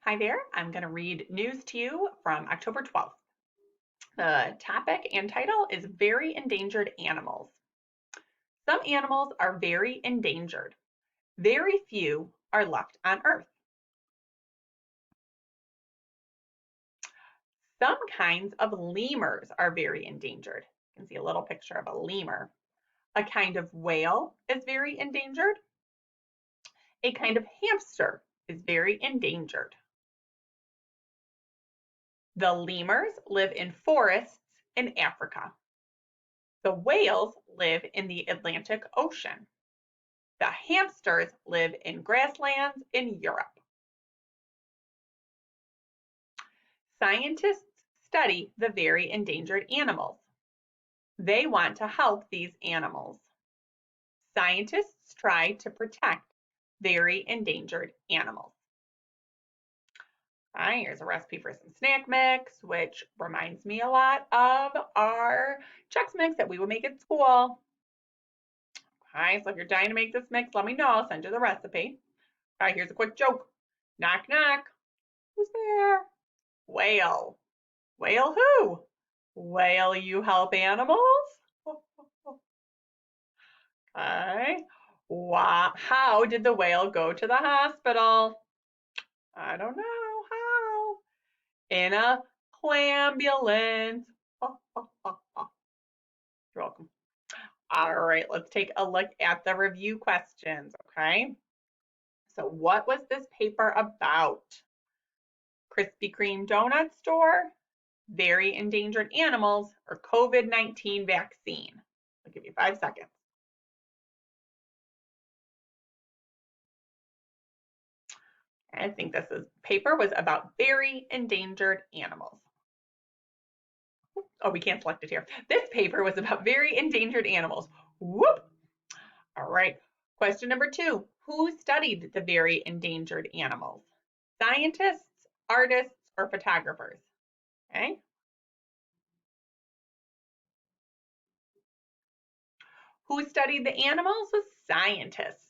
Hi there, I'm going to read news to you from October 12th. The topic and title is Very Endangered Animals. Some animals are very endangered. Very few are left on Earth. Some kinds of lemurs are very endangered. You can see a little picture of a lemur. A kind of whale is very endangered. A kind of hamster is very endangered. The lemurs live in forests in Africa. The whales live in the Atlantic Ocean. The hamsters live in grasslands in Europe. Scientists study the very endangered animals. They want to help these animals. Scientists try to protect very endangered animals. All right, here's a recipe for some snack mix, which reminds me a lot of our Chex Mix that we would make at school. All right, so if you're dying to make this mix, let me know. I'll send you the recipe. All right, here's a quick joke. Knock, knock. Who's there? Whale. Whale who? Whale you help animals? Okay. How did the whale go to the hospital? I don't know. How? In a clamambulance. You're welcome. All right, let's take a look at the review questions, okay? So what was this paper about? Krispy Kreme donut store, very endangered animals, or COVID-19 vaccine? I'll give you 5 seconds. I think this paper was about very endangered animals. Oh, we can't select it here. This paper was about very endangered animals. Whoop! All right. Question number 2. Who studied the very endangered animals? Scientists, artists, or photographers? Okay. Who studied the animals? Was scientists.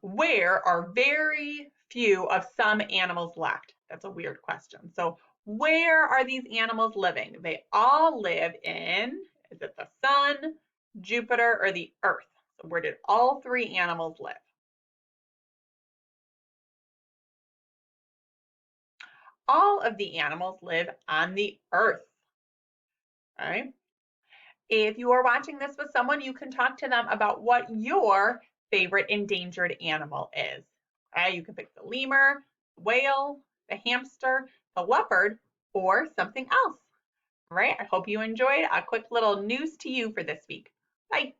Where are very few of some animals left? That's a weird question. So where are these animals living? They all live in, is it the sun, Jupiter, or the earth? So where did all 3 animals live? All of the animals live on the earth. All right. If you are watching this with someone, you can talk to them about what your favorite endangered animal is. Okay, you can pick the lemur, the whale, the hamster, the leopard, or something else. All right, I hope you enjoyed a quick little news to you for this week. Bye.